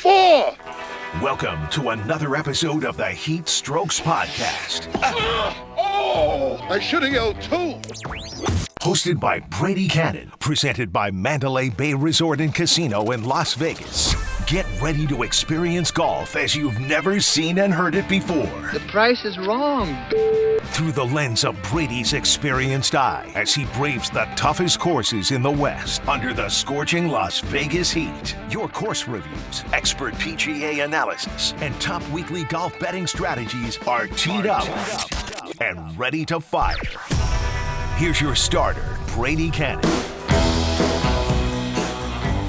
for? Welcome to another episode of the HeatStrokes podcast. I should have yelled too. Hosted by Brady Kannon, presented by Mandalay Bay Resort and Casino in Las Vegas. Get ready to experience golf as you've never seen and heard it before. The price is wrong. Through the lens of Brady's experienced eye as he braves the toughest courses in the West under the scorching Las Vegas heat. Your course reviews, expert PGA analysis, and top weekly golf betting strategies are teed up and ready to fire. Here's your starter, Brady Kannon.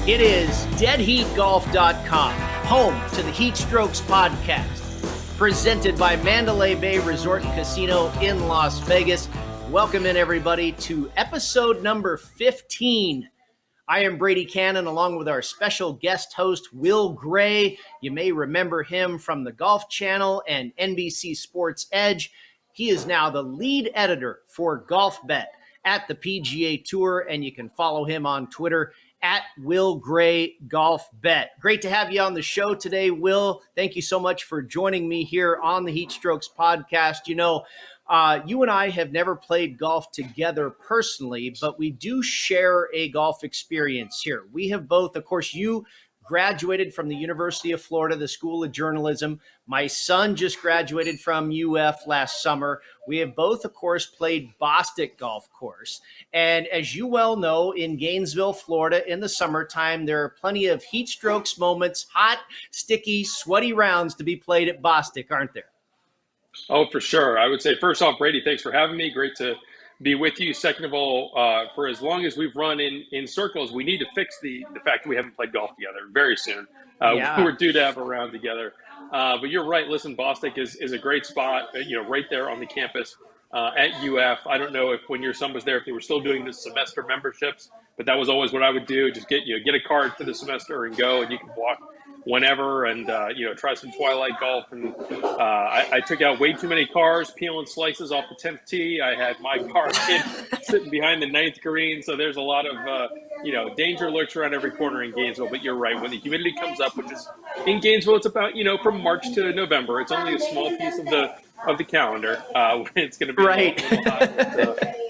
It is deadheatgolf.com, home to the HeatStrokes podcast, presented by Mandalay Bay Resort and Casino in Las Vegas. Welcome in, everybody, to episode number 15. I am Brady Kannon, along with our special guest host, Will Gray. You may remember him from the Golf Channel and NBC Sports Edge. He is now the lead editor for Golf Bet at the PGA Tour, and you can follow him on Twitter at Will Gray Golf Bet. Great to have you on the show today, Will. Thank you so much for joining me here on the HeatStrokes podcast. You know, you and I have never played golf together personally, but we do share a golf experience here. We have both, of course, you graduated from the University of Florida, the School of Journalism. My son just graduated from UF last summer. We have both, of course, played Bostic Golf Course. And as you well know, in Gainesville, Florida, in the summertime, there are plenty of heat strokes moments, hot, sticky, sweaty rounds to be played at Bostic, aren't there? Oh, for sure. I would say, first off, Brady, thanks for having me. Great to be with you. Second of all, for as long as we've run in circles, we need to fix the fact that we haven't played golf together very soon. We're due to have a round together. But you're right. Listen, Bostic is a great spot, right there on the campus at UF. I don't know if when your son was there, if they were still doing the semester memberships, but that was always what I would do. Just get a card for the semester and go, and you can walk whenever and, try some twilight golf. And I took out way too many cars, peeling slices off the 10th tee. I had my car sitting behind the 9th green. So there's a lot of, danger lurks around every corner in Gainesville. But you're right. When the humidity comes up, which is in Gainesville, it's about, from March to November. It's only a small piece of the calendar when it's going to be right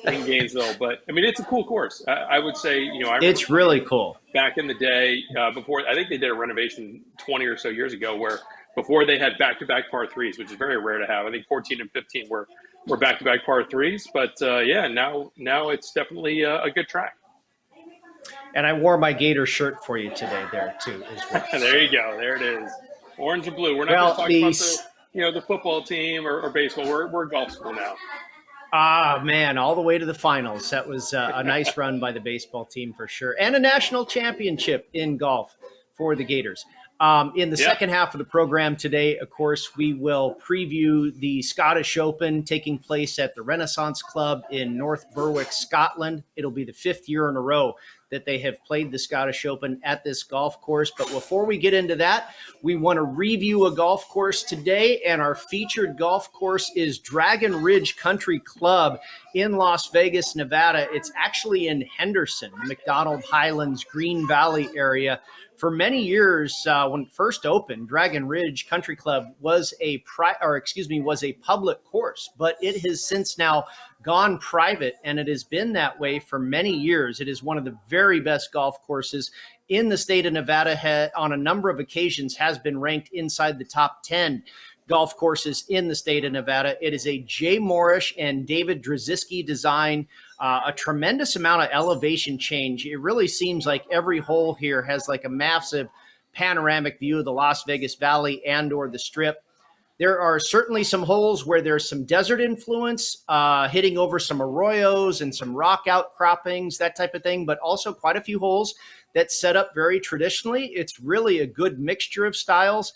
in Gainesville. But, I mean, it's a cool course. I would say, it's really cool. Back in the day, before, I think they did a renovation 20 or so years ago where before they had back-to-back par threes, which is very rare to have. I think 14 and 15 were back-to-back par threes. But, now it's definitely a good track. And I wore my Gator shirt for you today there, too, as well. There you go. There it is. Orange and blue. We're not going to talk about the football team or baseball. We're golf school now. Ah, man, all the way to the finals. That was a nice run by the baseball team for sure. And a national championship in golf for the Gators. In the second half of the program today, of course, we will preview the Scottish Open taking place at the Renaissance Club in North Berwick, Scotland. It'll be the 5th year in a row that they have played the Scottish Open at this golf course. But before we get into that, we want to review a golf course today, and our featured golf course is Dragon Ridge Country Club in Las Vegas, Nevada. It's actually in Henderson, McDonald Highlands, Green Valley area. For many years, when it first opened, Dragon Ridge Country Club was a public course, but it has since now gone private, and it has been that way for many years. It is one of the very best golf courses in the state of Nevada. On a number of occasions has been ranked inside the top 10 golf courses in the state of Nevada. It is a Jay Morrish and David Drzeski design, a tremendous amount of elevation change. It really seems like every hole here has like a massive panoramic view of the Las Vegas Valley and or the Strip. There are certainly some holes where there's some desert influence, hitting over some arroyos and some rock outcroppings, that type of thing, but also quite a few holes that set up very traditionally. It's really a good mixture of styles.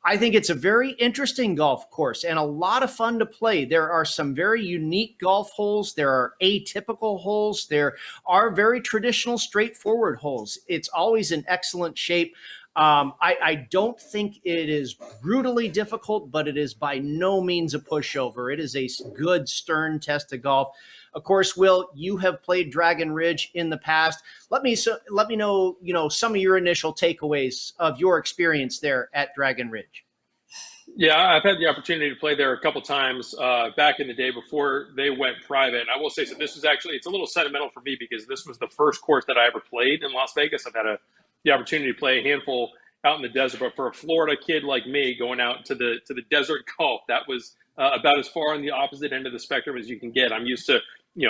I think it's a very interesting golf course and a lot of fun to play. There are some very unique golf holes. There are atypical holes. There are very traditional, straightforward holes. It's always in excellent shape. I don't think it is brutally difficult, but it is by no means a pushover. It is a good, stern test of golf. Of course, Will, you have played Dragon Ridge in the past. Let me know, some of your initial takeaways of your experience there at Dragon Ridge. Yeah, I've had the opportunity to play there a couple times back in the day before they went private. And I will say, so this is actually, it's a little sentimental for me because this was the first course that I ever played in Las Vegas. I've had the opportunity to play a handful out in the desert, but for a Florida kid like me going out to the desert golf, that was about as far on the opposite end of the spectrum as you can get. I'm used to,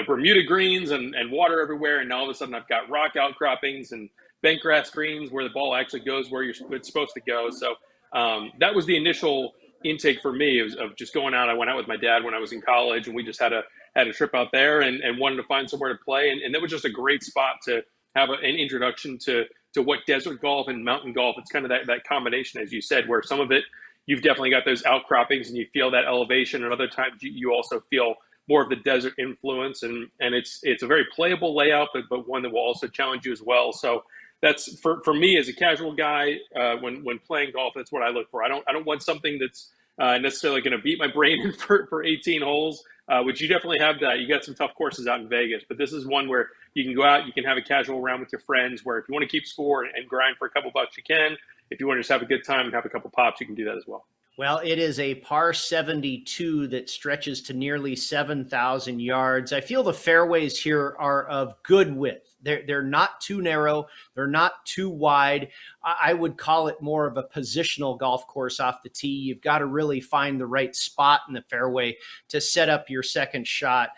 Bermuda greens and water everywhere. And now all of a sudden I've got rock outcroppings and bent grass greens where the ball actually goes where it's supposed to go. So that was the initial intake for me of just going out. I went out with my dad when I was in college, and we just had a trip out there and wanted to find somewhere to play. And that was just a great spot to have an introduction to what desert golf and mountain golf. It's kind of that combination, as you said, where some of it, you've definitely got those outcroppings and you feel that elevation. And other times you also feel more of the desert influence. And it's a very playable layout, but one that will also challenge you as well. So that's for me as a casual guy, when playing golf, that's what I look for. I don't want something that's necessarily going to beat my brain in for 18 holes, which you definitely have that. You got some tough courses out in Vegas, but this is one where you can go out, you can have a casual round with your friends, where if you want to keep score and grind for a couple bucks, you can. If you want to just have a good time and have a couple pops, you can do that as well. Well, it is a par 72 that stretches to nearly 7,000 yards. I feel the fairways here are of good width. They're not too narrow. They're not too wide. I would call it more of a positional golf course off the tee. You've got to really find the right spot in the fairway to set up your second shot.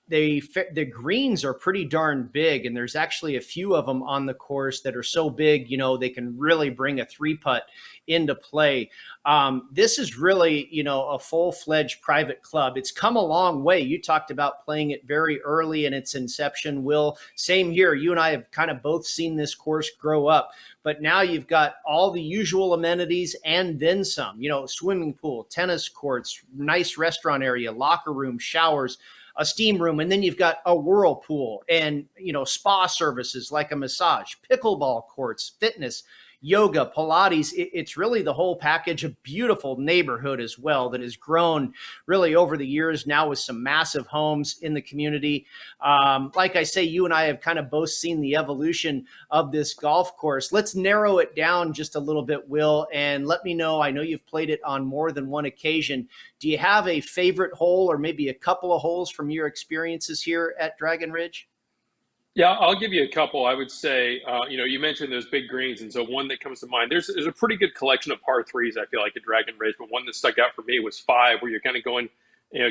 The greens are pretty darn big, and there's actually a few of them on the course that are so big, they can really bring a 3-putt into play. This is really, a full-fledged private club. It's come a long way. You talked about playing it very early in its inception, Will. Same here. You and I have kind of both seen this course grow up, but now you've got all the usual amenities and then some, swimming pool, tennis courts, nice restaurant area, locker room, showers, a steam room, and then you've got a whirlpool and, spa services like a massage, pickleball courts, fitness, yoga, Pilates. It's really the whole package. A beautiful neighborhood as well that has grown really over the years now with some massive homes in the community. Like I say, you and I have kind of both seen the evolution of this golf course. Let's narrow it down just a little bit, Will, and let me know. I know you've played it on more than one occasion. Do you have a favorite hole or maybe a couple of holes from your experiences here at Dragon Ridge? Yeah, I'll give you a couple. I would say, you mentioned those big greens, and so one that comes to mind, there's a pretty good collection of par threes, I feel like, at Dragon Ridge, but one that stuck out for me was 5, where you're kind of going,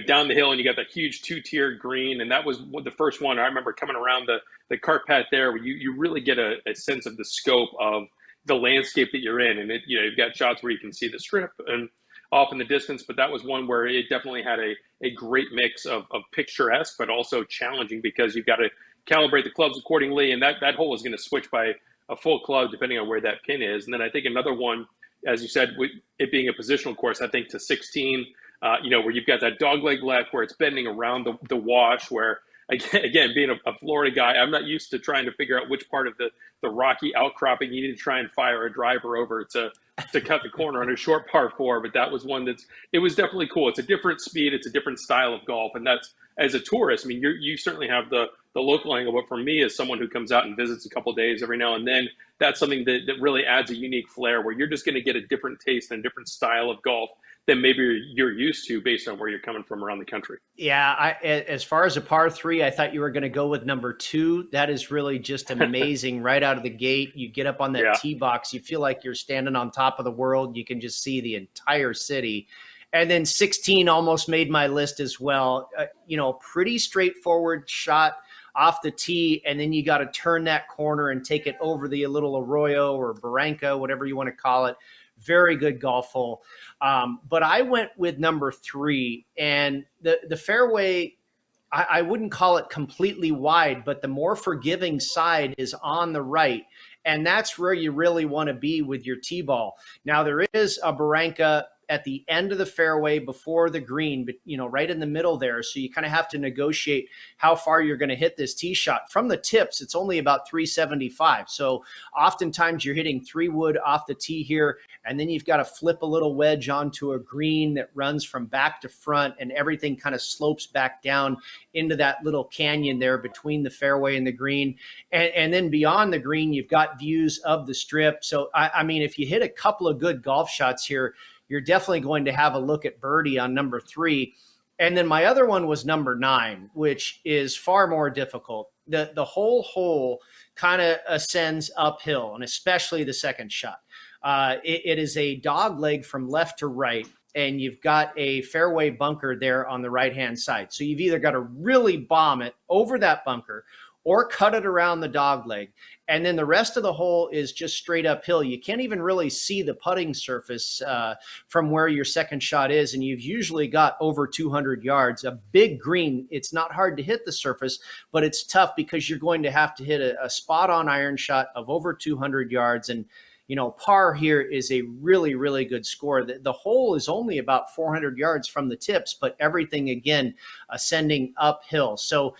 down the hill, and you got that huge 2-tiered green, and that was the first one. I remember coming around the cart path there, where you really get a sense of the scope of the landscape that you're in, and you've got shots where you can see the strip and off in the distance, but that was one where it definitely had a great mix of picturesque, but also challenging, because you've got to calibrate the clubs accordingly, and that hole is going to switch by a full club depending on where that pin is. And then I think another one, as you said, with it being a positional course, I think to 16, where you've got that dogleg left where it's bending around the wash, where again being a Florida guy, I'm not used to trying to figure out which part of the rocky outcropping you need to try and fire a driver over to cut the corner on a short par 4. But that was one it was definitely cool. It's a different speed, it's a different style of golf, and that's, as a tourist, I mean, you certainly have the local angle, but for me, as someone who comes out and visits a couple of days every now and then, that's something that really adds a unique flair, where you're just going to get a different taste and a different style of golf than maybe you're used to based on where you're coming from around the country. Yeah, as far as a par 3, I thought you were going to go with number 2. That is really just amazing. Right out of the gate, you get up on that tee box, you feel like you're standing on top of the world. You can just see the entire city. And then 16 almost made my list as well. Pretty straightforward shot off the tee, and then you got to turn that corner and take it over the little arroyo or barranca, whatever you want to call it. Very good golf hole. But I went with number 3, and the fairway, I wouldn't call it completely wide, but the more forgiving side is on the right. And that's where you really want to be with your tee ball. Now, there is a barranca at the end of the fairway before the green, but right in the middle there. So you kind of have to negotiate how far you're going to hit this tee shot. From the tips, it's only about 375. So oftentimes you're hitting 3-wood off the tee here, and then you've got to flip a little wedge onto a green that runs from back to front, and everything kind of slopes back down into that little canyon there between the fairway and the green. And then beyond the green, you've got views of the strip. So, I mean, if you hit a couple of good golf shots here, you're definitely going to have a look at birdie on number 3. And then my other one was number 9, which is far more difficult. The whole hole kind of ascends uphill, and especially the second shot. It is a dog leg from left to right, and you've got a fairway bunker there on the right-hand side. So you've either got to really bomb it over that bunker or cut it around the dog leg. And then the rest of the hole is just straight uphill. You can't even really see the putting surface from where your second shot is. And you've usually got over 200 yards, a big green. It's not hard to hit the surface, but it's tough because you're going to have to hit a spot on iron shot of over 200 yards. And par here is a really, really good score. The hole is only about 400 yards from the tips, but everything, again, ascending uphill. So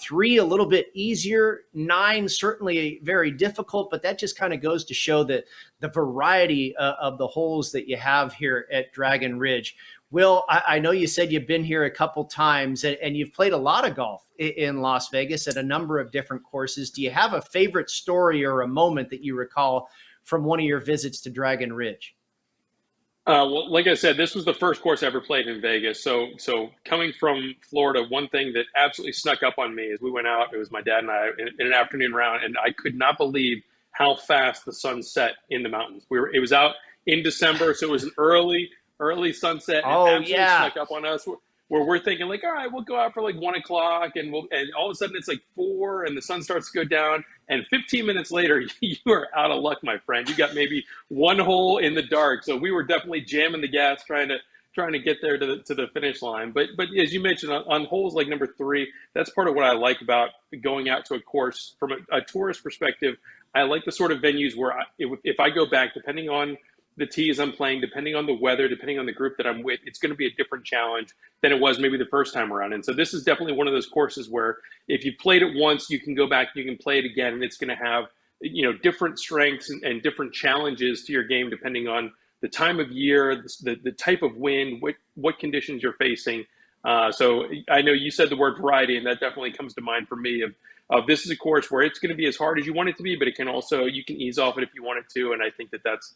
3, a little bit easier. 9, certainly very difficult, but that just kind of goes to show that the variety of the holes that you have here at Dragon Ridge. Will, I know you said you've been here a couple times and you've played a lot of golf in Las Vegas at a number of different courses. Do you have a favorite story or a moment that you recall from one of your visits to Dragon Ridge? Well, like I said, this was the first course I ever played in Vegas. So coming from Florida, one thing that absolutely snuck up on me is we went out. It was my dad and I in an afternoon round, and I could not believe how fast the sun set in the mountains. It was out in December, so it was an early sunset. And absolutely snuck up on us. Where we're thinking like, all right, we'll go out for like 1 o'clock, and all of a sudden it's like 4, and the sun starts to go down, and 15 minutes later you are out of luck, my friend. You got maybe 1 hole in the dark, so we were definitely jamming the gas, trying to get there to the finish line. But as you mentioned, on holes like number 3, that's part of what I like about going out to a course from a tourist perspective. I like the sort of venues where if I go back, depending on the tees I'm playing, depending on the weather, depending on the group that I'm with, it's going to be a different challenge than it was maybe the first time around. And so this is definitely one of those courses where if you played it once, you can go back, you can play it again, and it's going to have different strengths and different challenges to your game depending on the time of year, the type of wind, what conditions you're facing. So I know you said the word variety, and that definitely comes to mind for me of this is a course where it's going to be as hard as you want it to be, but it can also, you can ease off it if you want it to. And I think that's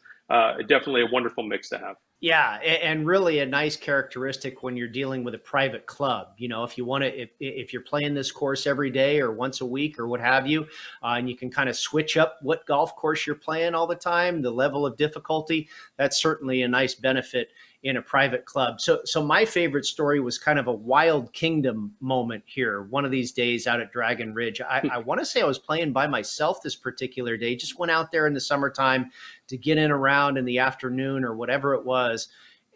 definitely a wonderful mix to have. Yeah, and really a nice characteristic when you're dealing with a private club. If you want to, if you're playing this course every day or once a week or what have you, and you can kind of switch up what golf course you're playing all the time, the level of difficulty, that's certainly a nice benefit in a private club. So my favorite story was kind of a Wild Kingdom moment here. One of these days out at Dragon Ridge, I want to say I was playing by myself this particular day, just went out there in the summertime to get in around in the afternoon or whatever it was.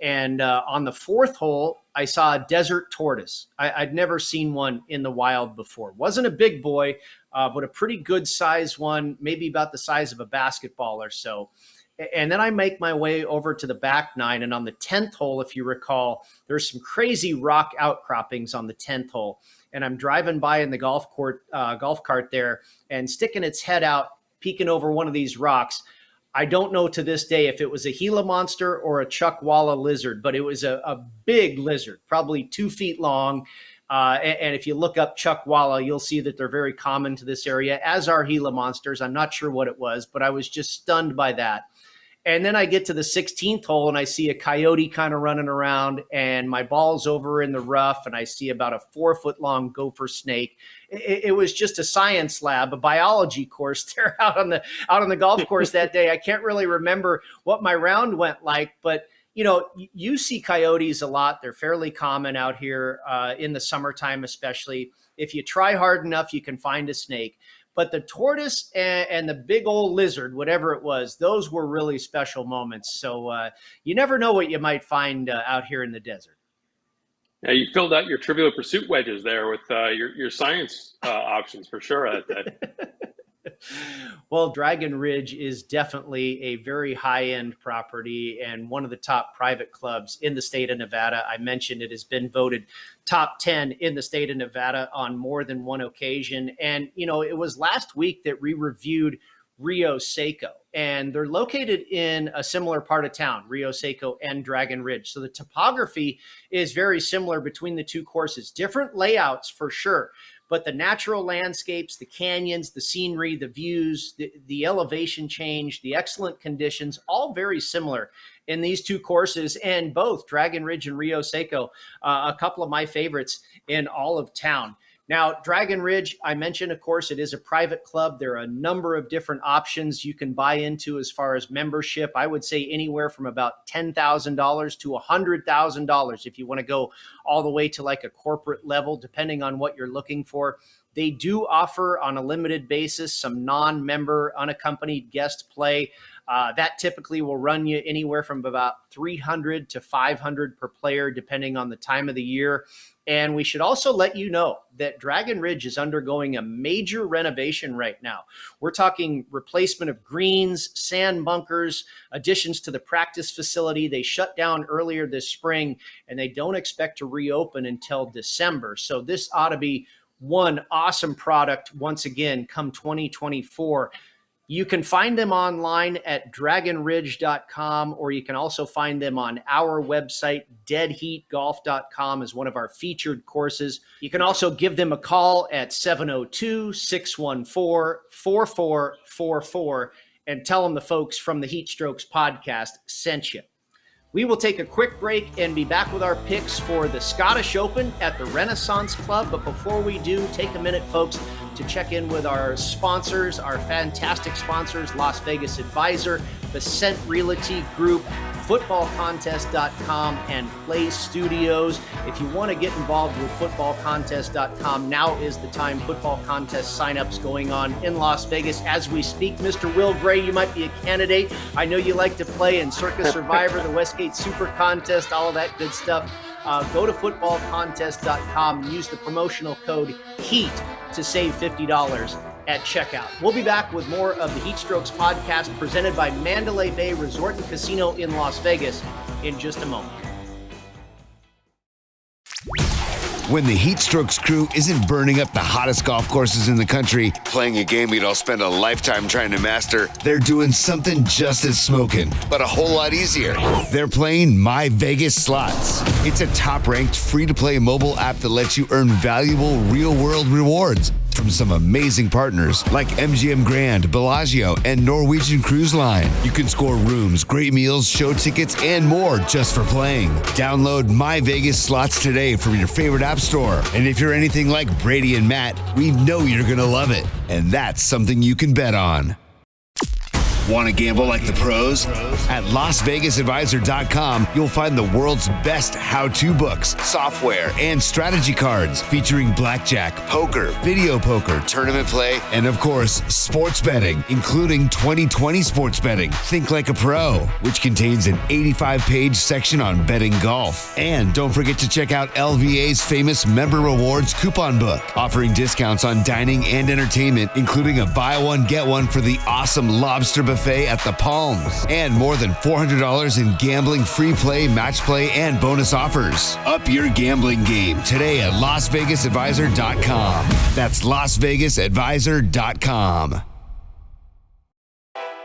And on the 4th hole, I saw a desert tortoise. I'd never seen one in the wild before. Wasn't a big boy, but a pretty good size one, maybe about the size of a basketball or so. And then I make my way over to the back 9. And on the 10th hole, if you recall, there's some crazy rock outcroppings on the 10th hole. And I'm driving by in the golf cart there and sticking its head out, peeking over one of these rocks. I don't know to this day if it was a Gila monster or a chuckwalla lizard, but it was a big lizard, probably 2 feet long. And if you look up chuckwalla, you'll see that they're very common to this area, as are Gila monsters. I'm not sure what it was, but I was just stunned by that. And then I get to the 16th hole and I see a coyote kind of running around, and my ball's over in the rough, and I see about a 4-foot-long gopher snake. It was just a science lab, a biology course there out on the golf course that day. I can't really remember what my round went like, but you see coyotes a lot. They're fairly common out here in the summertime, especially. If you try hard enough, you can find a snake. But the tortoise and the big old lizard, whatever it was, those were really special moments. So you never know what you might find out here in the desert. Yeah, you filled out your Trivial Pursuit wedges there with your science options for sure. Well, Dragon Ridge is definitely a very high-end property and one of the top private clubs in the state of Nevada. I mentioned it has been voted top 10 in the state of Nevada on more than one occasion. And, it was last week that we reviewed Rio Seco, and they're located in a similar part of town, Rio Seco and Dragon Ridge. So the topography is very similar between the two courses, different layouts for sure. But the natural landscapes, the canyons, the scenery, the views, the elevation change, the excellent conditions, all very similar in these two courses. And both Dragon Ridge and Rio Seco, a couple of my favorites in all of town. Now, Dragon Ridge, I mentioned, of course, it is a private club. There are a number of different options you can buy into as far as membership. I would say anywhere from about $10,000 to $100,000 if you want to go all the way to like a corporate level, depending on what you're looking for. They do offer on a limited basis some non-member unaccompanied guest play. That typically will run you anywhere from about $300 to $500 per player, depending on the time of the year. And we should also let you know that Dragon Ridge is undergoing a major renovation right now. We're talking replacement of greens, sand bunkers, additions to the practice facility. They shut down earlier this spring, and they don't expect to reopen until December. So this ought to be one awesome product once again come 2024. You can find them online at dragonridge.com, or you can also find them on our website, deadheatgolf.com, as one of our featured courses. You can also give them a call at 702-614-4444 and tell them the folks from the HeatStrokes podcast sent you. We will take a quick break and be back with our picks for the Scottish Open at the Renaissance Club. But before we do, take a minute, folks, to check in with our sponsors, our fantastic sponsors, Las Vegas Advisor, VSiN Realty Group, footballcontest.com, and Play Studios. If you want to get involved with footballcontest.com, now is the time. Football contest signups going on in Las Vegas as we speak. Mr. Will Gray, you might be a candidate. I know you like to play in Circus Survivor, the Westgate Super Contest, all of that good stuff. Go to footballcontest.com and use the promotional code HEAT to save $50 at checkout. We'll be back with more of the HeatStrokes podcast presented by Mandalay Bay Resort and Casino in Las Vegas in just a moment. When the HeatStrokes crew isn't burning up the hottest golf courses in the country, playing a game you'd all spend a lifetime trying to master, they're doing something just as smoking, but a whole lot easier. They're playing My Vegas Slots. It's a top-ranked, free-to-play mobile app that lets you earn valuable, real-world rewards from some amazing partners like MGM Grand, Bellagio, and Norwegian Cruise Line. You can score rooms, great meals, show tickets, and more just for playing. Download My Vegas Slots today from your favorite app store. And if you're anything like Brady and Matt, we know you're going to love it. And that's something you can bet on. Want to gamble like the pros? At LasVegasAdvisor.com, you'll find the world's best how-to books, software, and strategy cards featuring blackjack, poker, video poker, tournament play, and of course, sports betting, including 2020 sports betting. Think like a pro, which contains an 85-page section on betting golf. And don't forget to check out LVA's famous Member Rewards coupon book, offering discounts on dining and entertainment, including a buy one, get one for the awesome lobster buffet at the Palms, and more than $400 in gambling, free play, match play, and bonus offers. Up your gambling game today at LasVegasAdvisor.com. That's LasVegasAdvisor.com.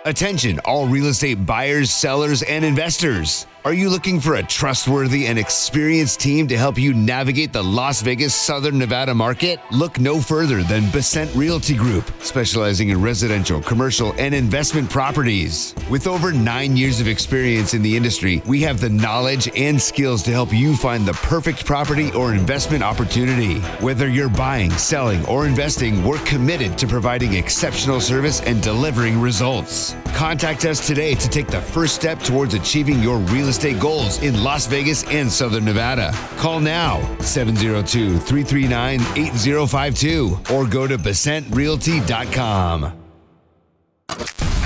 Attention, all real estate buyers, sellers, and investors. Are you looking for a trustworthy and experienced team to help you navigate the Las Vegas, Southern Nevada market? Look no further than VSiN Realty Group, specializing in residential, commercial, and investment properties. With over 9 years of experience in the industry, we have the knowledge and skills to help you find the perfect property or investment opportunity. Whether you're buying, selling, or investing, we're committed to providing exceptional service and delivering results. Contact us today to take the first step towards achieving your real estate goals in Las Vegas and Southern Nevada. Call now, 702-339-8052, or go to BesantRealty.com.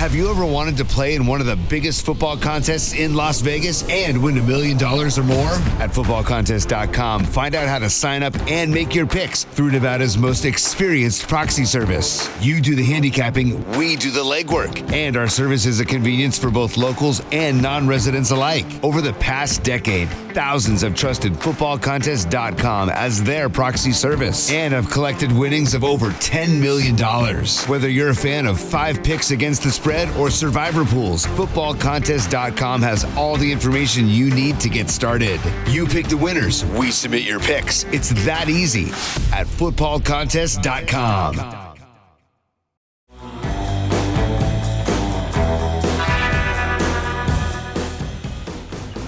Have you ever wanted to play in one of the biggest football contests in Las Vegas and win $1 million or more? At footballcontest.com, find out how to sign up and make your picks through Nevada's most experienced proxy service. You do the handicapping, we do the legwork, and our service is a convenience for both locals and non-residents alike. Over the past decade, thousands have trusted footballcontest.com as their proxy service and have collected winnings of over $10 million. Whether you're a fan of 5 picks against the spread or survivor pools, footballcontest.com has all the information you need to get started. You pick the winners, we submit your picks. It's that easy at footballcontest.com.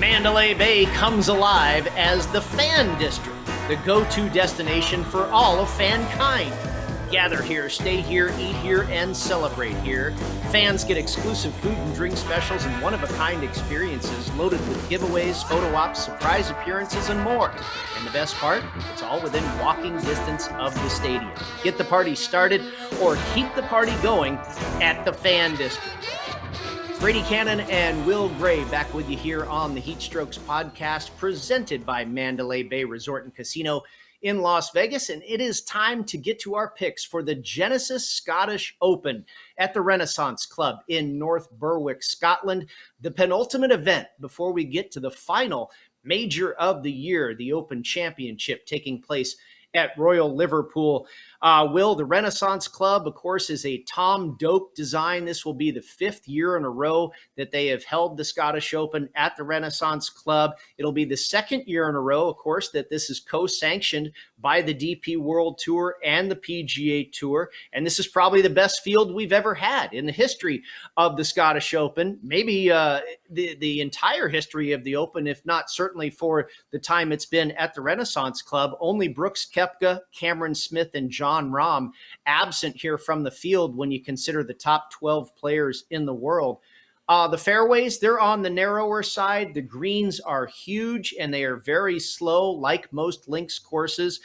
Mandalay Bay comes alive as the Fan District, the go-to destination for all of fankind. Gather here, stay here, eat here, and celebrate here. Fans get exclusive food and drink specials and one-of-a-kind experiences loaded with giveaways, photo ops, surprise appearances, and more. And the best part? It's all within walking distance of the stadium. Get the party started or keep the party going at the Fan District. Brady, Kannon, and Will Gray back with you here on the HeatStrokes podcast presented by Mandalay Bay Resort and Casino in Las Vegas, and it is time to get to our picks for the Genesis Scottish Open at the Renaissance Club in North Berwick, Scotland, the penultimate event before we get to the final major of the year, the Open Championship taking place at Royal Liverpool. Will, the Renaissance Club, of course, is a Tom Doak design. This will be the 5th year in a row that they have held the Scottish Open at the Renaissance Club. It'll be the 2nd year in a row, of course, that this is co-sanctioned by the DP World Tour and the PGA Tour. And this is probably the best field we've ever had in the history of the Scottish Open, maybe the entire history of the Open, if not certainly for the time it's been at the Renaissance Club. Only Brooks Koepka, Cameron Smith, and John Rahm absent here from the field when you consider the top 12 players in the world. The fairways, they're on the narrower side. The greens are huge and they are very slow, like most links courses.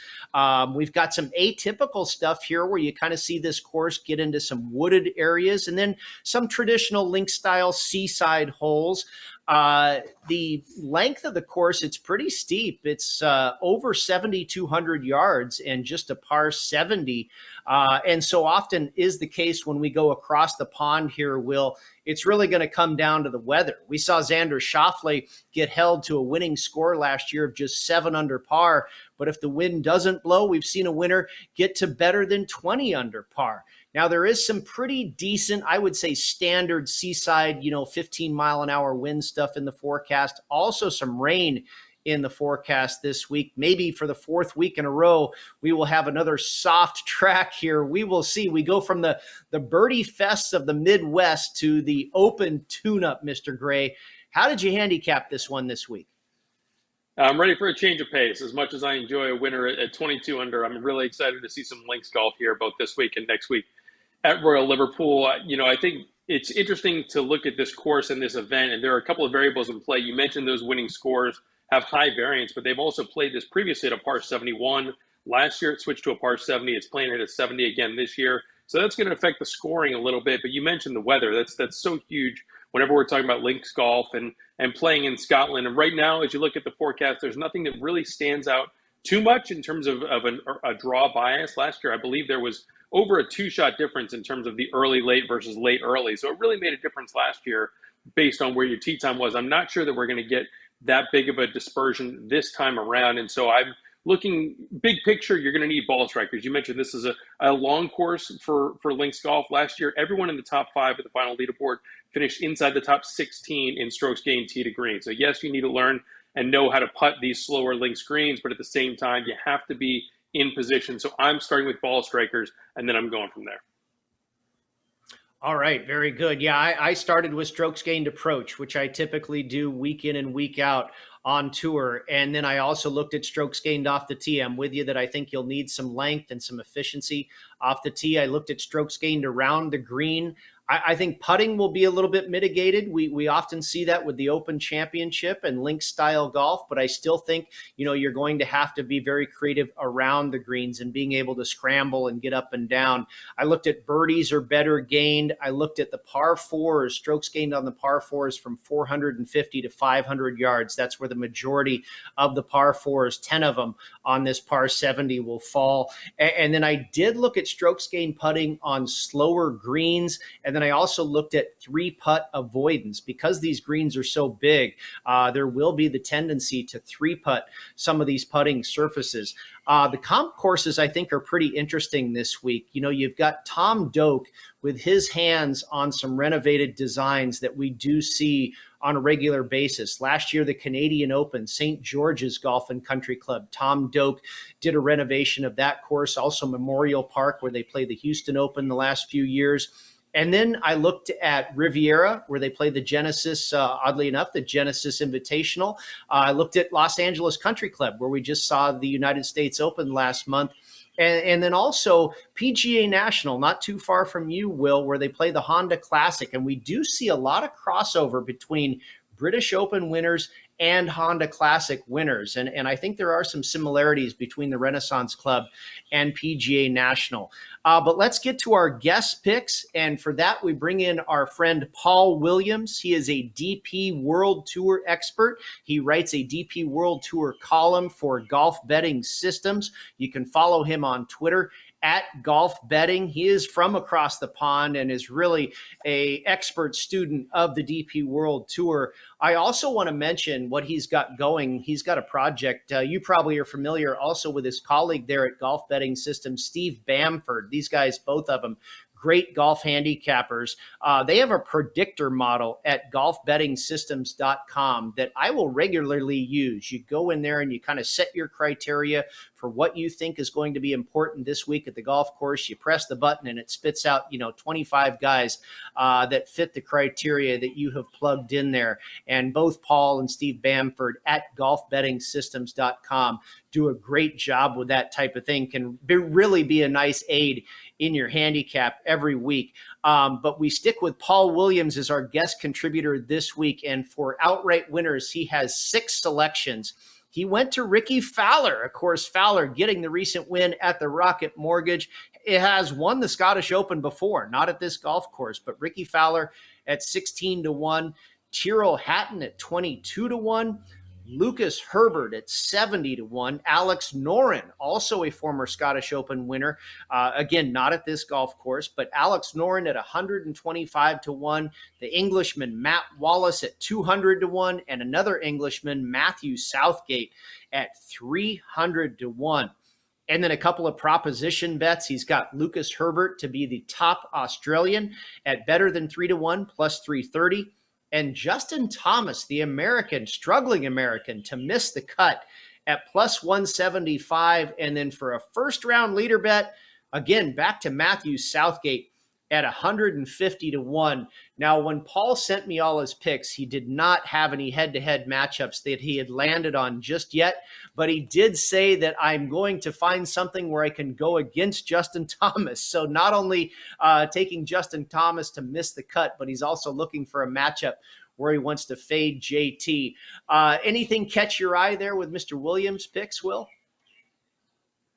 We've got some atypical stuff here where you kind of see this course get into some wooded areas and then some traditional link style seaside holes. The length of the course, it's pretty steep. It's over 7,200 yards and just a par 70. And so often is the case when we go across the pond here, Will, it's really going to come down to the weather. We saw Xander Schauffele get held to a winning score last year of just 7 under par. But if the wind doesn't blow, we've seen a winner get to better than 20 under par. Now, there is some pretty decent, I would say, standard seaside, 15-mile-an-hour wind stuff in the forecast. Also some rain in the forecast this week. Maybe for the 4th week in a row, we will have another soft track here. We will see. We go from the birdie fests of the Midwest to the Open tune-up, Mr. Gray. How did you handicap this one this week? I'm ready for a change of pace. As much as I enjoy a winner at 22 under, I'm really excited to see some links golf here both this week and next week at Royal Liverpool. I think it's interesting to look at this course and this event, and there are a couple of variables in play. You mentioned those winning scores have high variance, but they've also played this previously at a par 71. Last year, it switched to a par 70. It's playing it at 70 again this year. So that's going to affect the scoring a little bit. But you mentioned the weather. That's so huge whenever we're talking about links golf and playing in Scotland. And right now, as you look at the forecast, there's nothing that really stands out too much in terms of a draw bias. Last year, I believe there was over a 2-shot difference in terms of the early late versus late early. So it really made a difference last year based on where your tee time was. I'm not sure that we're going to get that big of a dispersion this time around. And so I'm looking big picture, you're going to need ball strikers. You mentioned this is a long course for links golf. Last year, everyone in the top 5 at the final leaderboard finished inside the top 16 in strokes gained tee to green. So yes, you need to learn and know how to putt these slower links greens, but at the same time, you have to be in position. So I'm starting with ball strikers, and then I'm going from there. All right, very good. Yeah, I started with strokes gained approach, which I typically do week in and week out on tour. And then I also looked at strokes gained off the tee. I'm with you that I think you'll need some length and some efficiency off the tee. I looked at strokes gained around the green. I think putting will be a little bit mitigated. We often see that with the Open Championship and link style golf, but I still think, you're going to have to be very creative around the greens and being able to scramble and get up and down. I looked at birdies or better gained. I looked at the par fours, strokes gained on the par fours from 450 to 500 yards. That's where the majority of the par fours, 10 of them on this par 70 will fall. And then I did look at strokes gained putting on slower greens. And then I also looked at 3-putt avoidance. Because these greens are so big, there will be the tendency to 3-putt some of these putting surfaces. The comp courses, I think, are pretty interesting this week. You've got Tom Doak with his hands on some renovated designs that we do see on a regular basis. Last year, the Canadian Open, St. George's Golf and Country Club, Tom Doak did a renovation of that course. Also Memorial Park, where they play the Houston Open the last few years. And then I looked at Riviera, where they play the Genesis, oddly enough, the Genesis Invitational. I looked at Los Angeles Country Club, where we just saw the United States Open last month. And then also PGA National, not too far from you, Will, where they play the Honda Classic. And we do see a lot of crossover between British Open winners and Honda Classic winners. And I think there are some similarities between the Renaissance Club and PGA National. But let's get to our guest picks. And for that, we bring in our friend Paul Williams. He is a DP World Tour expert. He writes a DP World Tour column for Golf Betting Systems. You can follow him on Twitter at Golf Betting. He is from across the pond and is really an expert student of the DP World Tour. I also want to mention what he's got going. He's got a project. You probably are familiar also with his colleague there at Golf Betting Systems, Steve Bamford. These guys, both of them, great golf handicappers. They have a predictor model at golfbettingsystems.com that I will regularly use. You go in there and you kind of set your criteria for what you think is going to be important this week at the golf course. You press the button and it spits out, 25 guys that fit the criteria that you have plugged in there. And both Paul and Steve Bamford at golfbettingsystems.com do a great job with that type of thing. Can really be a nice aid in your handicap every week. But we stick with Paul Williams as our guest contributor this week. And for outright winners, he has 6 selections. He went to Ricky Fowler. Of course, Fowler getting the recent win at the Rocket Mortgage. It has won the Scottish Open before, not at this golf course, but Ricky Fowler at 16-1, Tyrrell Hatton at 22-1, Lucas Herbert at 70-1, Alex Noren, also a former Scottish Open winner. Again, not at this golf course, but Alex Noren at 125-1, the Englishman Matt Wallace at 200-1, and another Englishman, Matthew Southgate, at 300-1. And then a couple of proposition bets. He's got Lucas Herbert to be the top Australian at better than 3-1 plus 330. And Justin Thomas, the American, struggling American, to miss the cut at plus 175. And then for a first round leader bet, again, back to Matthew Southgate at 150-1. Now, when Paul sent me all his picks, he did not have any head-to-head matchups that he had landed on just yet, but he did say that I'm going to find something where I can go against Justin Thomas. So not only taking Justin Thomas to miss the cut, but he's also looking for a matchup where he wants to fade JT. Anything catch your eye there with Mr. Williams' picks, Will?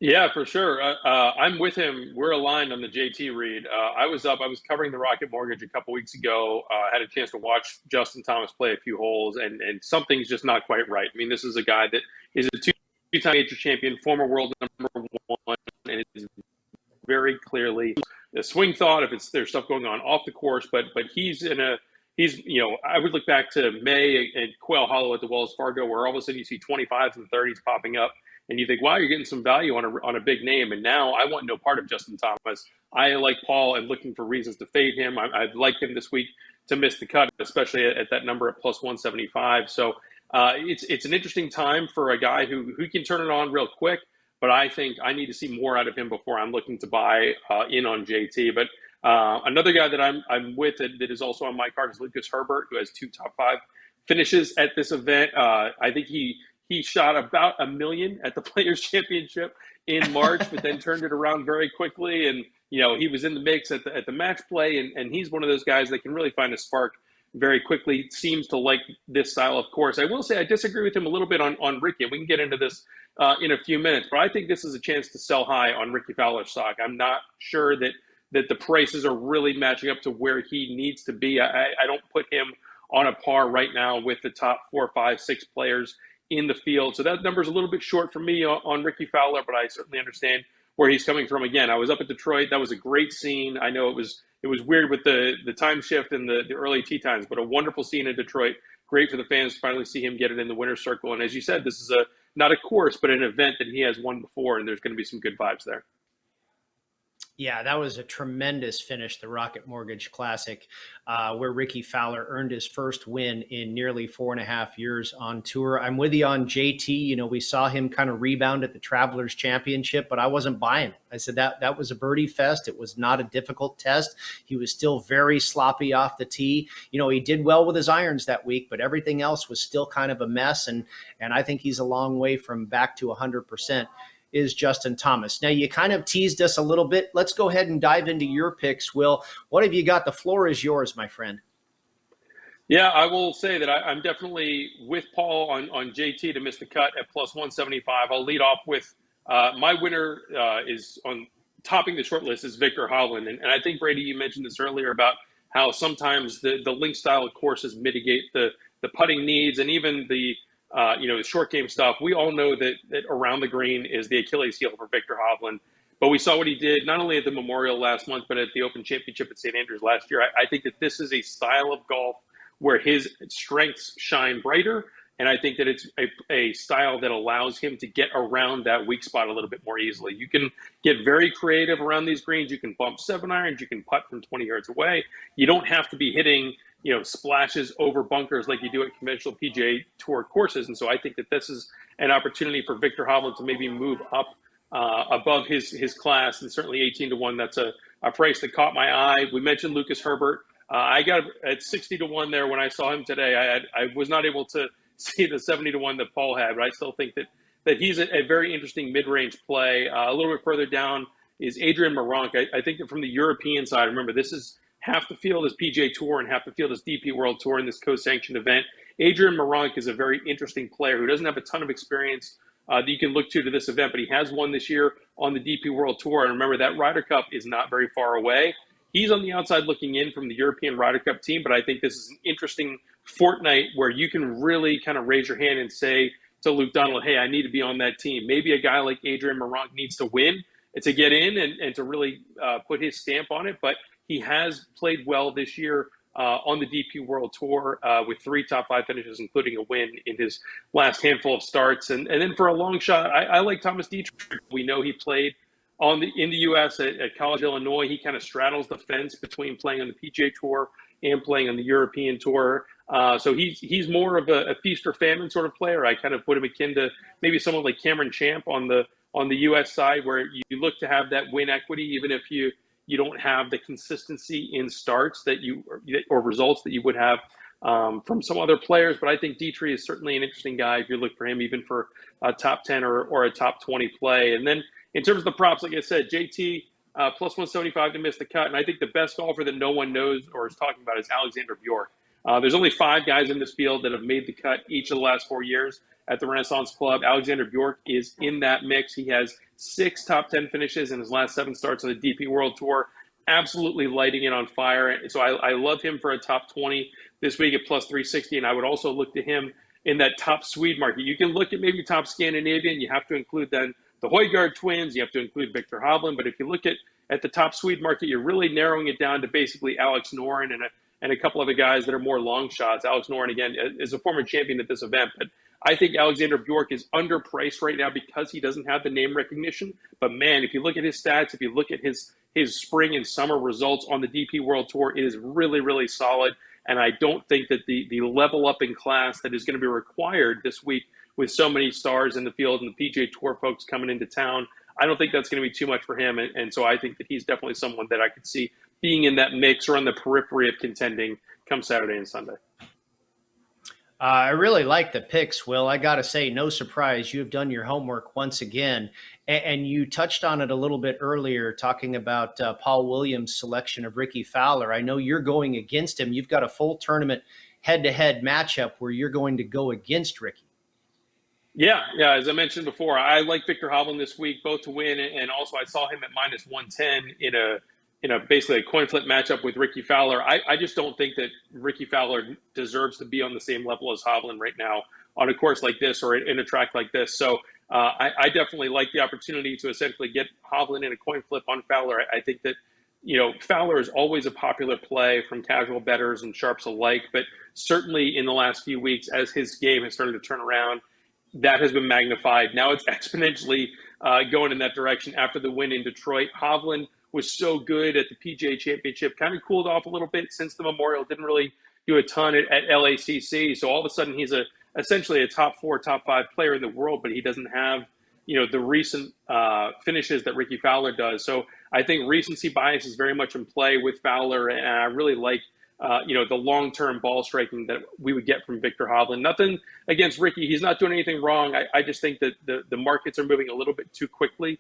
Yeah, for sure. I'm with him. We're aligned on the JT read. I was covering the Rocket Mortgage a couple weeks ago. Had a chance to watch Justin Thomas play a few holes, and something's just not quite right. I mean, this is a guy that is a two-time major champion, former world number 1, and is very clearly a swing thought if there's stuff going on off the course. But he's I would look back to May at Quail Hollow at the Wells Fargo, where all of a sudden you see 25s and 30s popping up. And you think, wow, you're getting some value on a big name. And now I want no part of Justin Thomas. I, like Paul, am looking for reasons to fade him. I'd like him this week to miss the cut, especially at that number at plus 175. So it's an interesting time for a guy who can turn it on real quick. But I think I need to see more out of him before I'm looking to buy in on JT. But another guy that I'm with that is also on my card is Lucas Herbert, who has 2 top 5 finishes at this event. I think he shot about $1 million at the Players Championship in March, but then turned it around very quickly and he was in the mix at the match play, and he's one of those guys that can really find a spark very quickly. Seems to like this style of course. I will say I disagree with him a little bit on Ricky. We can get into this in a few minutes, but I think this is a chance to sell high on Ricky Fowler's stock. I'm not sure that the prices are really matching up to where he needs to be. I don't put him on a par right now with the top 4, 5, 6 players in the field. So that number's a little bit short for me on Ricky Fowler, but I certainly understand where he's coming from. Again, I was up at Detroit. That was a great scene. I know it was weird with the time shift and the early tee times, but a wonderful scene in Detroit. Great for the fans to finally see him get it in the winner's circle. And as you said, this is not a course, but an event that he has won before, and there's going to be some good vibes there. Yeah, that was a tremendous finish, the Rocket Mortgage Classic, where Ricky Fowler earned his first win in nearly 4.5 years on tour. I'm with you on JT. We saw him kind of rebound at the Travelers Championship, but I wasn't buying it. I said that was a birdie fest. It was not a difficult test. He was still very sloppy off the tee. He did well with his irons that week, but everything else was still kind of a mess. And I think he's a long way from back to 100%. Is Justin Thomas. Now, you kind of teased us a little bit. Let's go ahead and dive into your picks, Will. What have you got? The floor is yours, my friend. Yeah, I will say that I'm definitely with Paul on JT to miss the cut at plus 175. I'll lead off with my winner is on topping the short list is Victor Hovland. And I think, Brady, you mentioned this earlier about how sometimes the link style of courses mitigate the putting needs and even the short game stuff. We all know that around the green is the Achilles heel for Victor Hovland. But we saw what he did not only at the Memorial last month, but at the Open Championship at St. Andrews last year. I think that this is a style of golf where his strengths shine brighter. And I think that it's a style that allows him to get around that weak spot a little bit more easily. You can get very creative around these greens. You can bump 7-irons. You can putt from 20 yards away. You don't have to be hitting splashes over bunkers like you do at conventional PGA Tour courses. And so I think that this is an opportunity for Victor Hovland to maybe move up above his class, and certainly 18-1. That's a price that caught my eye. We mentioned Lucas Herbert. I got at 60-1 there when I saw him today. I was not able to see the 70-1 that Paul had, but I still think that he's a very interesting mid-range play. A little bit further down is Adrian Meronk. I think that from the European side, remember, this is half the field is PGA Tour and half the field is DP World Tour in this co-sanctioned event. Adrian Meronk is a very interesting player who doesn't have a ton of experience that you can look to this event, but he has won this year on the DP World Tour. And remember, that Ryder Cup is not very far away. He's on the outside looking in from the European Ryder Cup team, but I think this is an interesting fortnight where you can really kind of raise your hand and say to Luke Donald, hey, I need to be on that team. Maybe a guy like Adrian Meronk needs to win to get in and to really put his stamp on it. But he has played well this year on the DP World Tour with 3 top 5 finishes, including a win in his last handful of starts. And then for a long shot, I like Thomas Dietrich. We know he played in the U.S. at College, Illinois. He kind of straddles the fence between playing on the PGA Tour and playing on the European Tour. So he's more of a feast or famine sort of player. I kind of put him akin to maybe someone like Cameron Champ on the U.S. side, where you look to have that win equity, even if you don't have the consistency in starts or results that you would have from some other players. But I think Dietrich is certainly an interesting guy if you look for him, even for a top 10 or a top 20 play. And then in terms of the props, like I said, JT plus 175 to miss the cut. And I think the best golfer that no one knows or is talking about is Alexander Bjork. There's only 5 guys in this field that have made the cut each of the last 4 years at the Renaissance Club. Alexander Bjork is in that mix. He has 6 top 10 finishes in his last 7 starts on the DP World Tour. Absolutely lighting it on fire. So I love him for a top 20 this week at plus 360. And I would also look to him in that top Swede market. You can look at maybe top Scandinavian. You have to include then the Højgaard twins. You have to include Victor Hovland. But if you look at the top Swede market, you're really narrowing it down to basically Alex Noren and a couple of the guys that are more long shots. Alex Noren, again, is a former champion at this event. But I think Alexander Bjork is underpriced right now because he doesn't have the name recognition. But, man, if you look at his stats, if you look at his spring and summer results on the DP World Tour, it is really, really solid. And I don't think that the level up in class that is going to be required this week with so many stars in the field and the PGA Tour folks coming into town, I don't think that's going to be too much for him. And so I think that he's definitely someone that I could see being in that mix or on the periphery of contending come Saturday and Sunday. I really like the picks, Will. I got to say, no surprise. You've done your homework once again. And you touched on it a little bit earlier, talking about Paul Williams' selection of Ricky Fowler. I know you're going against him. You've got a full tournament head-to-head matchup where you're going to go against Ricky. Yeah. As I mentioned before, I like Victor Hovland this week, both to win, and also I saw him at minus 110 in a basically a coin flip matchup with Ricky Fowler. I just don't think that Ricky Fowler deserves to be on the same level as Hovland right now on a course like this or in a track like this. So I definitely like the opportunity to essentially get Hovland in a coin flip on Fowler. I think that Fowler is always a popular play from casual bettors and sharps alike, but certainly in the last few weeks, as his game has started to turn around, that has been magnified. Now it's exponentially going in that direction after the win in Detroit. Hovland was so good at the PGA Championship, kind of cooled off a little bit since the Memorial, didn't really do a ton at LACC. So all of a sudden he's essentially a top 4, top 5 player in the world, but he doesn't have, the recent finishes that Ricky Fowler does. So I think recency bias is very much in play with Fowler, and I really like the long-term ball striking that we would get from Victor Hovland. Nothing against Ricky. He's not doing anything wrong. I just think that the markets are moving a little bit too quickly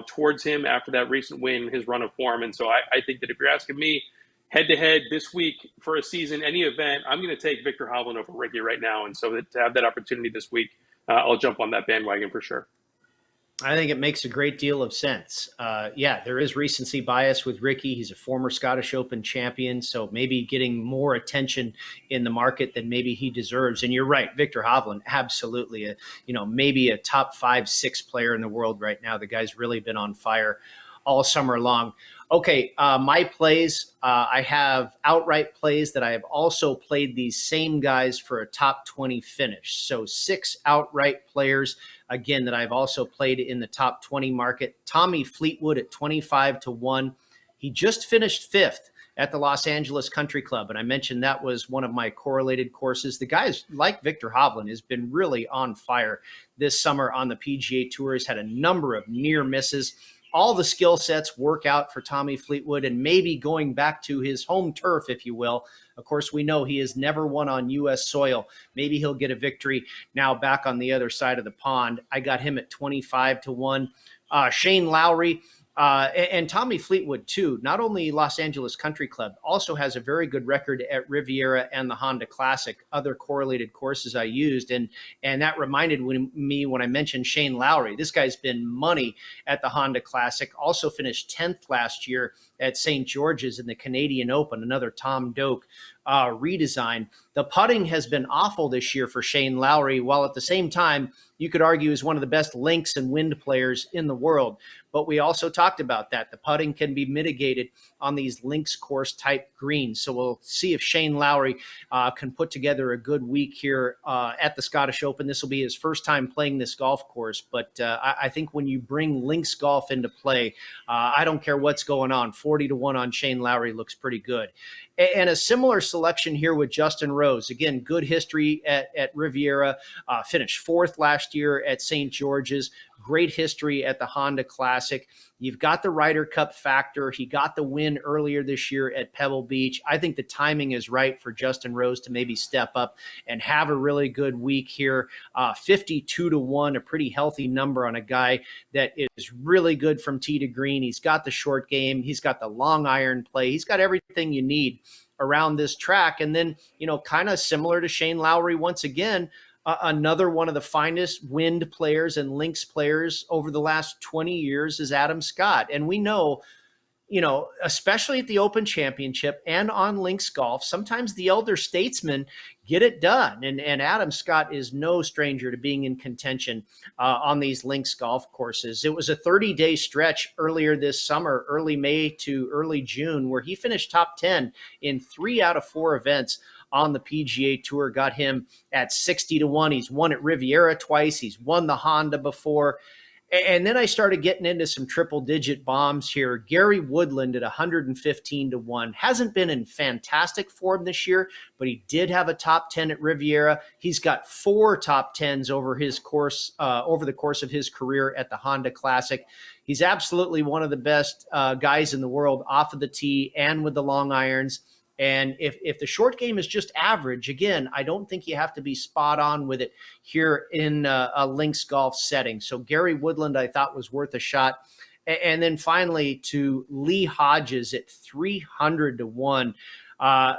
towards him after that recent win, his run of form. And so I think that if you're asking me head-to-head this week for a season, any event, I'm going to take Victor Hovland over Ricky right now. And so to have that opportunity this week, I'll jump on that bandwagon for sure. I think it makes a great deal of sense. There is recency bias with Ricky. He's a former Scottish Open champion, so maybe getting more attention in the market than maybe he deserves. And you're right, Victor Hovland, absolutely, maybe a top 5, 6 player in the world right now. The guy's really been on fire all summer long. Okay, my plays, I have outright plays that I have also played these same guys for a top 20 finish. So 6 outright players, again, that I've also played in the top 20 market. Tommy Fleetwood at 25-1. He just finished 5th at the Los Angeles Country Club, and I mentioned that was one of my correlated courses. The guys, like Victor Hovland, has been really on fire this summer on the PGA Tour. He's had a number of near misses. All the skill sets work out for Tommy Fleetwood, and maybe going back to his home turf, if you will. Of course, we know he has never won on U.S. soil. Maybe he'll get a victory now back on the other side of the pond. I got him at 25-1. Shane Lowry and Tommy Fleetwood, too. Not only Los Angeles Country Club, also has a very good record at Riviera and the Honda Classic, other correlated courses I used. And that reminded me when I mentioned Shane Lowry. This guy's been money at the Honda Classic, also finished 10th last year at St. George's in the Canadian Open, another Tom Doak redesign. The putting has been awful this year for Shane Lowry, while at the same time, you could argue is one of the best links and wind players in the world. But we also talked about that. The putting can be mitigated on these links course type greens. So we'll see if Shane Lowry can put together a good week here at the Scottish Open. This will be his first time playing this golf course. But I think when you bring links golf into play, I don't care what's going on. 40-1 on Shane Lowry looks pretty good. And a similar selection here with Justin Rose. Again, good history at Riviera, finished 4th last year at St. George's. Great history at the Honda Classic. You've got the Ryder Cup factor. He got the win earlier this year at Pebble Beach. I think the timing is right for Justin Rose to maybe step up and have a really good week here. 52-1, a pretty healthy number on a guy that is really good from tee to green. He's got the short game. He's got the long iron play. He's got everything you need around this track. And then, kind of similar to Shane Lowry once again, another one of the finest wind players and links players over the last 20 years is Adam Scott. And we know, especially at the Open Championship and on links golf, sometimes the elder statesmen get it done. And Adam Scott is no stranger to being in contention on these links golf courses. It was a 30-day stretch earlier this summer, early May to early June, where he finished top 10 in 3 out of 4 events on the PGA Tour, got him at 60-1. He's won at Riviera twice. He's won the Honda before. And then I started getting into some triple-digit bombs here. Gary Woodland at 115-1. Hasn't been in fantastic form this year, but he did have a top 10 at Riviera. He's got 4 top 10s over the course of his career at the Honda Classic. He's absolutely one of the best guys in the world off of the tee and with the long irons. And if the short game is just average, again, I don't think you have to be spot on with it here in a links golf setting. So Gary Woodland, I thought, was worth a shot. And then finally to Lee Hodges at 300-1.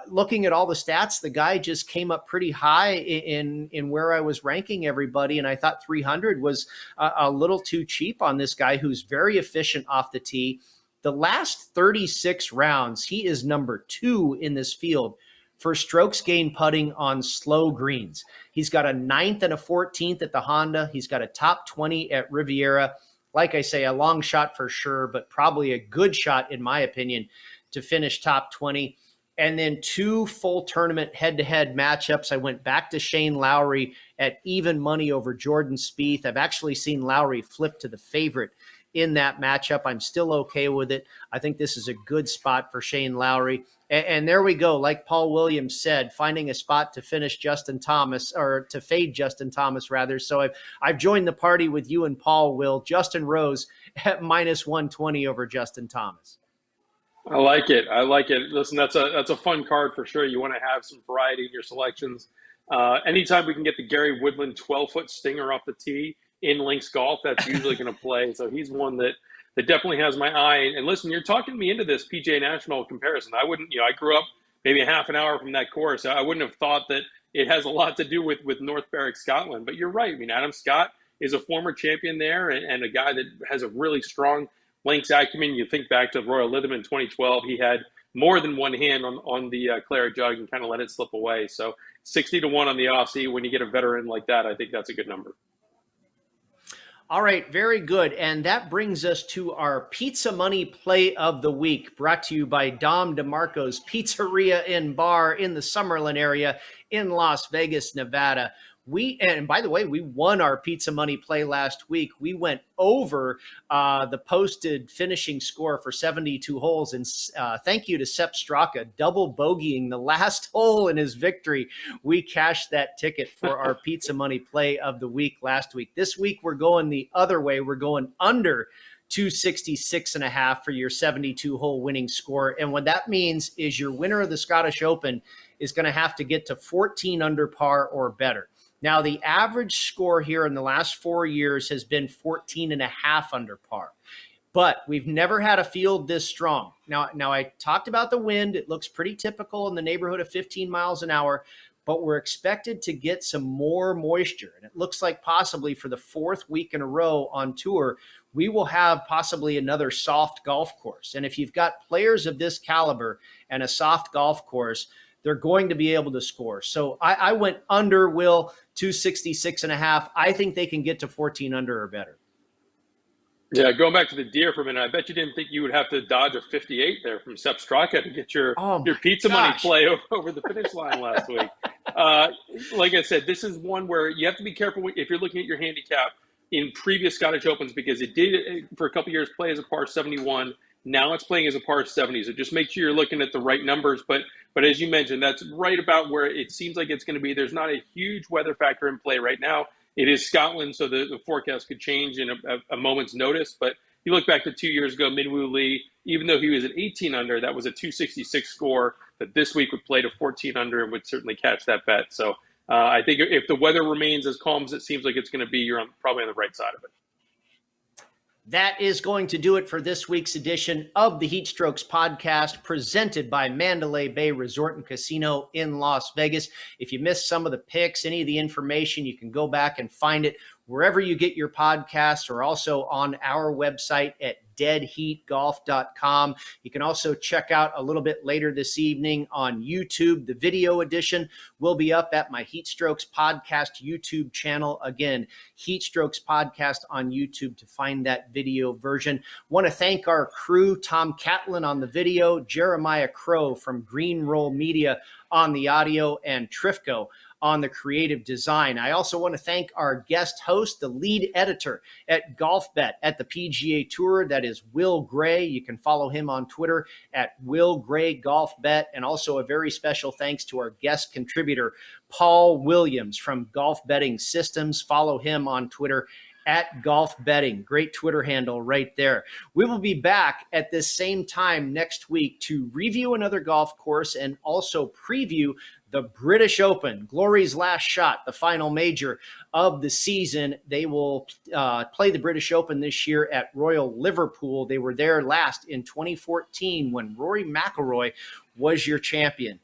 Looking at all the stats, the guy just came up pretty high in where I was ranking everybody. And I thought 300 was a little too cheap on this guy who's very efficient off the tee. The last 36 rounds, he is number 2 in this field for strokes gained putting on slow greens. He's got a 9th and a 14th at the Honda. He's got a top 20 at Riviera. Like I say, a long shot for sure, but probably a good shot, in my opinion, to finish top 20. And then 2 full tournament head-to-head matchups. I went back to Shane Lowry at even money over Jordan Spieth. I've actually seen Lowry flip to the favorite in that matchup. I'm still okay with it. I think this is a good spot for Shane Lowry. And there we go. Like Paul Williams said, finding a spot to finish Justin Thomas, or to fade Justin Thomas rather. So I've joined the party with you and Paul, Will. Justin Rose at -120 over Justin Thomas. I like it. Listen, that's a fun card for sure. You want to have some variety in your selections. Anytime we can get the Gary Woodland 12-foot stinger off the tee in links golf, that's usually going to play. So he's one that definitely has my eye. And listen, you're talking me into this PGA National comparison. I wouldn't, I grew up maybe a half an hour from that course. I wouldn't have thought that it has a lot to do with North Berwick, Scotland. But you're right. I mean, Adam Scott is a former champion there and a guy that has a really strong links acumen. You think back to Royal Lytham in 2012, he had more than one hand on the claret jug and kind of let it slip away. So 60-1 on the Aussie. When you get a veteran like that, I think that's a good number. All right, very good. And that brings us to our Pizza Money Play of the Week, brought to you by Dom DeMarco's Pizzeria and Bar in the Summerlin area in Las Vegas, Nevada. And by the way, we won our Pizza Money Play last week. We went over the posted finishing score for 72 holes. And thank you to Sepp Straka, double bogeying the last hole in his victory. We cashed that ticket for our Pizza Money Play of the Week last week. This week, we're going the other way. We're going under 266.5 for your 72-hole winning score. And what that means is your winner of the Scottish Open is going to have to get to 14 under par or better. Now, the average score here in the last 4 years has been 14.5 under par, but we've never had a field this strong. Now I talked about the wind. It looks pretty typical in the neighborhood of 15 miles an hour, but we're expected to get some more moisture. And it looks like possibly for the 4th week in a row on tour, we will have possibly another soft golf course. And if you've got players of this caliber and a soft golf course, they're going to be able to score. So I went under, Will, 266.5. I think they can get to 14 under or better. Yeah, going back to the deer for a minute, I bet you didn't think you would have to dodge a 58 there from Sepp Straka to get your Pizza Money Play over the finish line last week. Like I said, this is one where you have to be careful if you're looking at your handicap in previous Scottish Opens, because it did, for a couple years, play as a par 71. Now it's playing as a par 70. So just make sure you're looking at the right numbers. But as you mentioned, that's right about where it seems like it's going to be. There's not a huge weather factor in play right now. It is Scotland, so the forecast could change in a moment's notice. But you look back to 2 years ago, Minwoo Lee, even though he was at 18 under, that was a 266 score that this week would play to 14 under and would certainly catch that bet. So I think if the weather remains as calm as it seems like it's going to be, you're probably on the right side of it. That is going to do it for this week's edition of the HeatStrokes podcast, presented by Mandalay Bay Resort and Casino in Las Vegas. If you missed some of the picks, any of the information, you can go back and find it wherever you get your podcasts, or also on our website at deadheatgolf.com. You can also check out a little bit later this evening on YouTube. The video edition will be up at my HeatStrokes podcast YouTube channel. Again, HeatStrokes podcast on YouTube to find that video version. Want to thank our crew, Tom Catlin on the video, Jeremiah Crow from Green Roll Media on the audio, and Trifco on the creative design. I also want to thank our guest host, the lead editor at GolfBet at the PGA Tour. That is Will Gray. You can follow him on Twitter at Will Gray GolfBet. And also a very special thanks to our guest contributor, Paul Williams from Golf Betting Systems. Follow him on Twitter at Golf Betting. Great Twitter handle right there. We will be back at this same time next week to review another golf course and also preview the British Open, Glory's last shot, the final major of the season. They will play the British Open this year at Royal Liverpool. They were there last in 2014 when Rory McIlroy was your champion.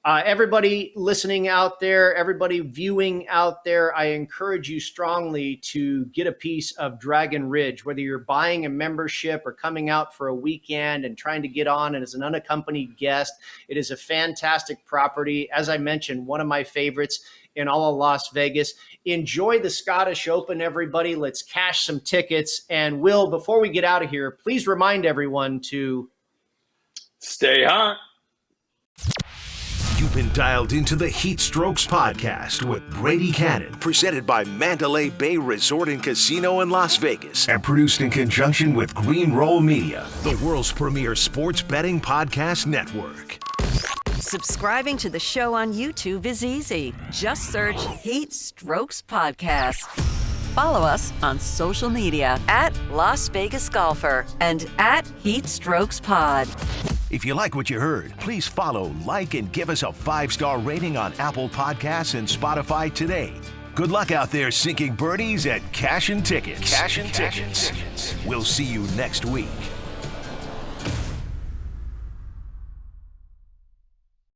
Everybody listening out there, everybody viewing out there, I encourage you strongly to get a piece of Dragon Ridge, whether you're buying a membership or coming out for a weekend and trying to get on and as an unaccompanied guest. It is a fantastic property. As I mentioned, one of my favorites in all of Las Vegas. Enjoy the Scottish Open, everybody. Let's cash some tickets. And Will, before we get out of here, please remind everyone to stay hot. You've been dialed into the HeatStrokes podcast with Brady Kannon, presented by Mandalay Bay Resort and Casino in Las Vegas, and produced in conjunction with Green Roll Media, the world's premier sports betting podcast network. Subscribing to the show on YouTube is easy. Just search HeatStrokes Podcast. Follow us on social media at Las Vegas Golfer and at HeatStrokes Pod. If you like what you heard, please follow, like, and give us a 5-star rating on Apple Podcasts and Spotify today. Good luck out there sinking birdies and cashing tickets. We'll see you next week.